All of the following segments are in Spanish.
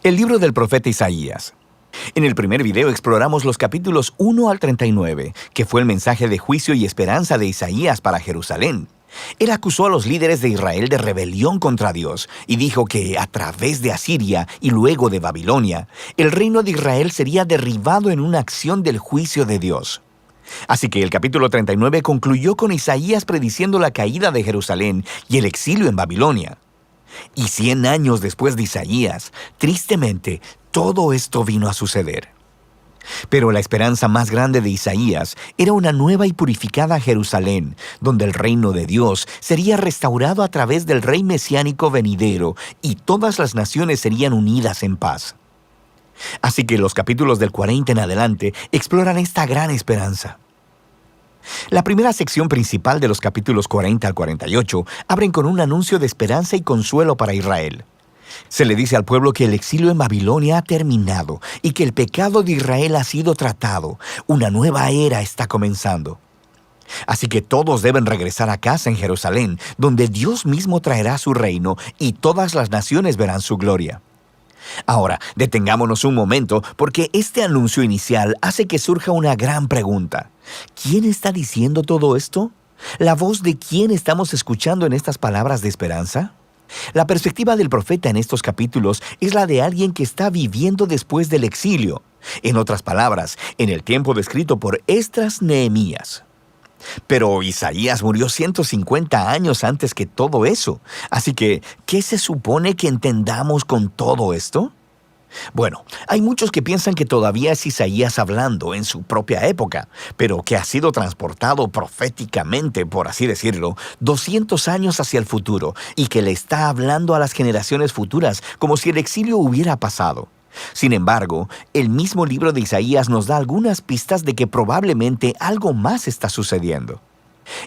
El libro del profeta Isaías. En el primer video exploramos los capítulos 1 al 39, que fue el mensaje de juicio y esperanza de Isaías para Jerusalén. Él acusó a los líderes de Israel de rebelión contra Dios y dijo que a través de Asiria y luego de Babilonia, el reino de Israel sería derribado en una acción del juicio de Dios. Así que el capítulo 39 concluyó con Isaías prediciendo la caída de Jerusalén y el exilio en Babilonia. Y 100 años después de Isaías, tristemente, todo esto vino a suceder. Pero la esperanza más grande de Isaías era una nueva y purificada Jerusalén, donde el reino de Dios sería restaurado a través del rey mesiánico venidero y todas las naciones serían unidas en paz. Así que los capítulos del 40 en adelante exploran esta gran esperanza. La primera sección principal de los capítulos 40 al 48 abren con un anuncio de esperanza y consuelo para Israel. Se le dice al pueblo que el exilio en Babilonia ha terminado y que el pecado de Israel ha sido tratado. Una nueva era está comenzando. Así que todos deben regresar a casa en Jerusalén, donde Dios mismo traerá su reino y todas las naciones verán su gloria. Ahora, detengámonos un momento porque este anuncio inicial hace que surja una gran pregunta. ¿Quién está diciendo todo esto? ¿La voz de quién estamos escuchando en estas palabras de esperanza? La perspectiva del profeta en estos capítulos es la de alguien que está viviendo después del exilio. En otras palabras, en el tiempo descrito por Esdras Nehemías. Pero Isaías murió 150 años antes que todo eso. Así que, ¿qué se supone que entendamos con todo esto? Bueno, hay muchos que piensan que todavía es Isaías hablando en su propia época, pero que ha sido transportado proféticamente, por así decirlo, 200 años hacia el futuro y que le está hablando a las generaciones futuras como si el exilio hubiera pasado. Sin embargo, el mismo libro de Isaías nos da algunas pistas de que probablemente algo más está sucediendo.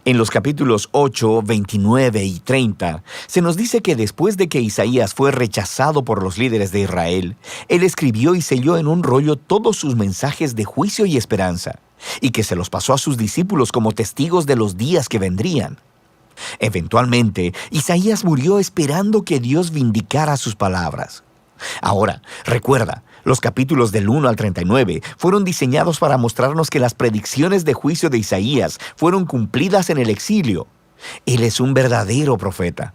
En los capítulos 8, 29 y 30, se nos dice que después de que Isaías fue rechazado por los líderes de Israel, él escribió y selló en un rollo todos sus mensajes de juicio y esperanza, y que se los pasó a sus discípulos como testigos de los días que vendrían. Eventualmente, Isaías murió esperando que Dios vindicara sus palabras. Ahora, recuerda, los capítulos del 1 al 39 fueron diseñados para mostrarnos que las predicciones de juicio de Isaías fueron cumplidas en el exilio. Él es un verdadero profeta.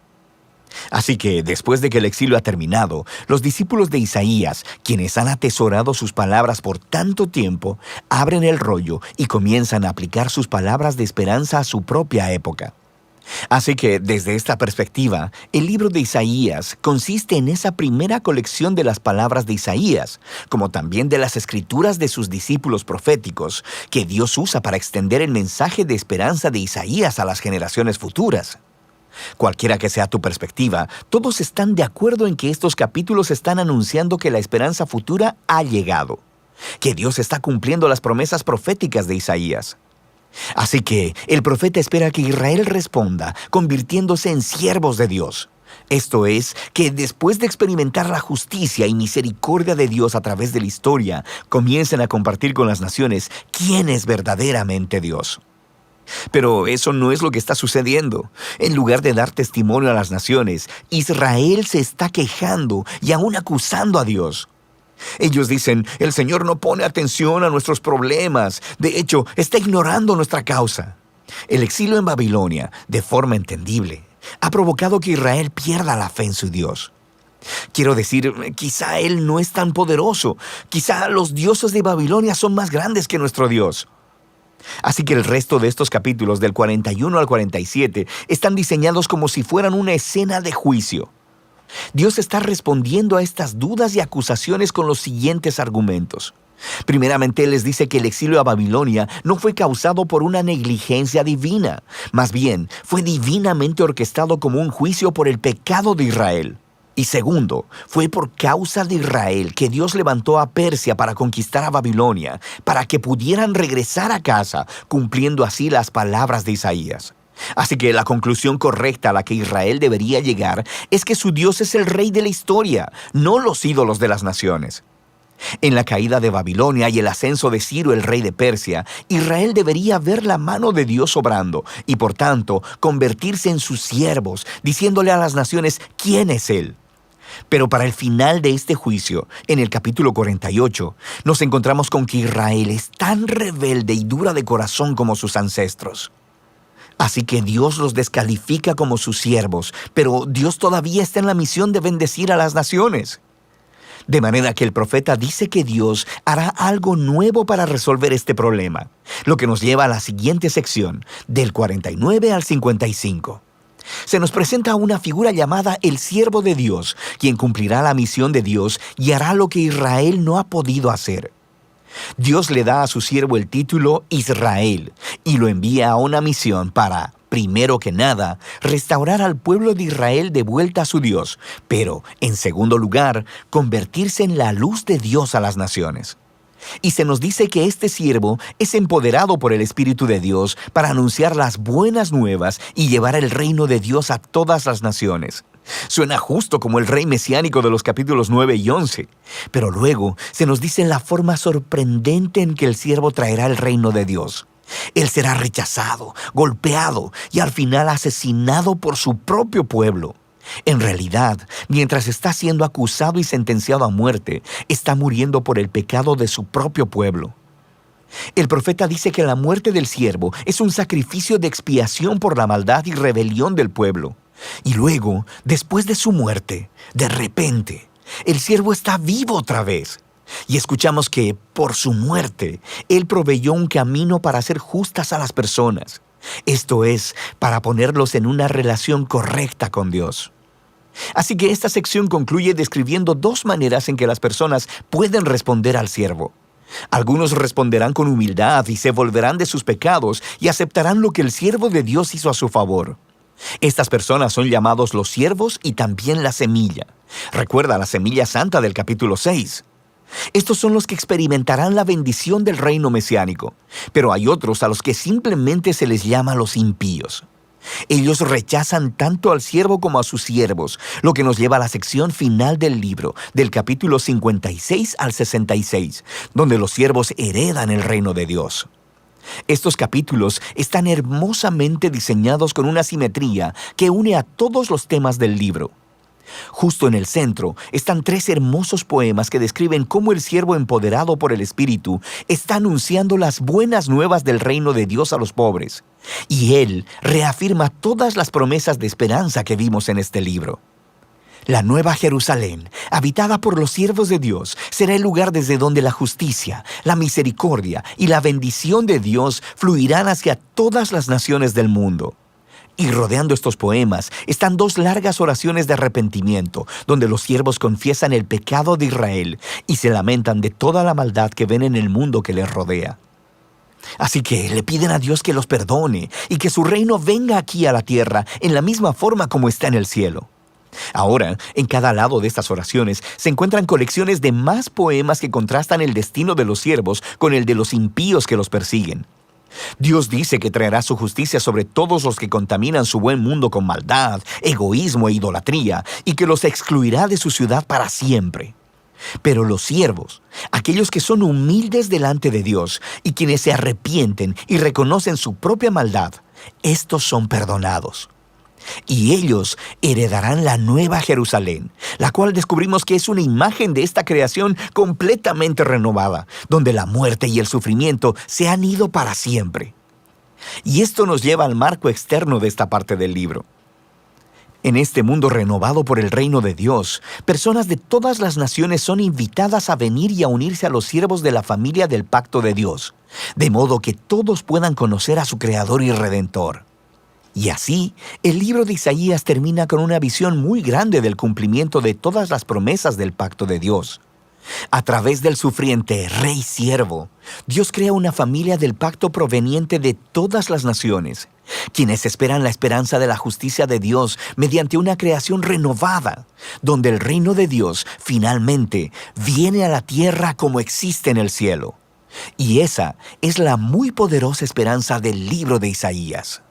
Así que, después de que el exilio ha terminado, los discípulos de Isaías, quienes han atesorado sus palabras por tanto tiempo, abren el rollo y comienzan a aplicar sus palabras de esperanza a su propia época. Así que, desde esta perspectiva, el libro de Isaías consiste en esa primera colección de las palabras de Isaías, como también de las escrituras de sus discípulos proféticos, que Dios usa para extender el mensaje de esperanza de Isaías a las generaciones futuras. Cualquiera que sea tu perspectiva, todos están de acuerdo en que estos capítulos están anunciando que la esperanza futura ha llegado, que Dios está cumpliendo las promesas proféticas de Isaías. Así que el profeta espera que Israel responda, convirtiéndose en siervos de Dios. Esto es, que después de experimentar la justicia y misericordia de Dios a través de la historia, comiencen a compartir con las naciones quién es verdaderamente Dios. Pero eso no es lo que está sucediendo. En lugar de dar testimonio a las naciones, Israel se está quejando y aún acusando a Dios. Ellos dicen, el Señor no pone atención a nuestros problemas. De hecho, está ignorando nuestra causa. El exilio en Babilonia, de forma entendible, ha provocado que Israel pierda la fe en su Dios. Quiero decir, quizá Él no es tan poderoso. Quizá los dioses de Babilonia son más grandes que nuestro Dios. Así que el resto de estos capítulos, del 41 al 47, están diseñados como si fueran una escena de juicio. Dios está respondiendo a estas dudas y acusaciones con los siguientes argumentos. Primeramente, Él les dice que el exilio a Babilonia no fue causado por una negligencia divina. Más bien, fue divinamente orquestado como un juicio por el pecado de Israel. Y segundo, fue por causa de Israel que Dios levantó a Persia para conquistar a Babilonia, para que pudieran regresar a casa, cumpliendo así las palabras de Isaías. Así que la conclusión correcta a la que Israel debería llegar es que su Dios es el rey de la historia, no los ídolos de las naciones. En la caída de Babilonia y el ascenso de Ciro, el rey de Persia, Israel debería ver la mano de Dios obrando y, por tanto, convertirse en sus siervos, diciéndole a las naciones quién es Él. Pero para el final de este juicio, en el capítulo 48, nos encontramos con que Israel es tan rebelde y dura de corazón como sus ancestros. Así que Dios los descalifica como sus siervos, pero Dios todavía está en la misión de bendecir a las naciones. De manera que el profeta dice que Dios hará algo nuevo para resolver este problema, lo que nos lleva a la siguiente sección, del 49 al 55. Se nos presenta una figura llamada el siervo de Dios, quien cumplirá la misión de Dios y hará lo que Israel no ha podido hacer. Dios le da a su siervo el título Israel y lo envía a una misión para, primero que nada, restaurar al pueblo de Israel de vuelta a su Dios, pero, en segundo lugar, convertirse en la luz de Dios a las naciones. Y se nos dice que este siervo es empoderado por el Espíritu de Dios para anunciar las buenas nuevas y llevar el reino de Dios a todas las naciones. Suena justo como el rey mesiánico de los capítulos 9 y 11, pero luego se nos dice la forma sorprendente en que el siervo traerá el reino de Dios. Él será rechazado, golpeado y al final asesinado por su propio pueblo. En realidad, mientras está siendo acusado y sentenciado a muerte, está muriendo por el pecado de su propio pueblo. El profeta dice que la muerte del siervo es un sacrificio de expiación por la maldad y rebelión del pueblo. Y luego, después de su muerte, de repente, el siervo está vivo otra vez. Y escuchamos que, por su muerte, Él proveyó un camino para hacer justas a las personas. Esto es, para ponerlos en una relación correcta con Dios. Así que esta sección concluye describiendo dos maneras en que las personas pueden responder al siervo. Algunos responderán con humildad y se volverán de sus pecados y aceptarán lo que el siervo de Dios hizo a su favor. Estas personas son llamados los siervos y también la semilla. Recuerda la semilla santa del capítulo 6. Estos son los que experimentarán la bendición del reino mesiánico, pero hay otros a los que simplemente se les llama los impíos. Ellos rechazan tanto al siervo como a sus siervos, lo que nos lleva a la sección final del libro, del capítulo 56 al 66, donde los siervos heredan el reino de Dios. Estos capítulos están hermosamente diseñados con una simetría que une a todos los temas del libro. Justo en el centro están 3 hermosos poemas que describen cómo el siervo empoderado por el Espíritu está anunciando las buenas nuevas del reino de Dios a los pobres. Y él reafirma todas las promesas de esperanza que vimos en este libro. La nueva Jerusalén, habitada por los siervos de Dios, será el lugar desde donde la justicia, la misericordia y la bendición de Dios fluirán hacia todas las naciones del mundo. Y rodeando estos poemas están 2 largas oraciones de arrepentimiento, donde los siervos confiesan el pecado de Israel y se lamentan de toda la maldad que ven en el mundo que les rodea. Así que le piden a Dios que los perdone y que su reino venga aquí a la tierra en la misma forma como está en el cielo. Ahora, en cada lado de estas oraciones se encuentran colecciones de más poemas que contrastan el destino de los siervos con el de los impíos que los persiguen. Dios dice que traerá su justicia sobre todos los que contaminan su buen mundo con maldad, egoísmo e idolatría, y que los excluirá de su ciudad para siempre. Pero los siervos, aquellos que son humildes delante de Dios y quienes se arrepienten y reconocen su propia maldad, estos son perdonados. Y ellos heredarán la nueva Jerusalén, la cual descubrimos que es una imagen de esta creación completamente renovada, donde la muerte y el sufrimiento se han ido para siempre. Y esto nos lleva al marco externo de esta parte del libro. En este mundo renovado por el reino de Dios, personas de todas las naciones son invitadas a venir y a unirse a los siervos de la familia del pacto de Dios, de modo que todos puedan conocer a su Creador y Redentor. Y así, el libro de Isaías termina con una visión muy grande del cumplimiento de todas las promesas del pacto de Dios. A través del sufriente rey siervo, Dios crea una familia del pacto proveniente de todas las naciones, quienes esperan la esperanza de la justicia de Dios mediante una creación renovada, donde el reino de Dios finalmente viene a la tierra como existe en el cielo. Y esa es la muy poderosa esperanza del libro de Isaías.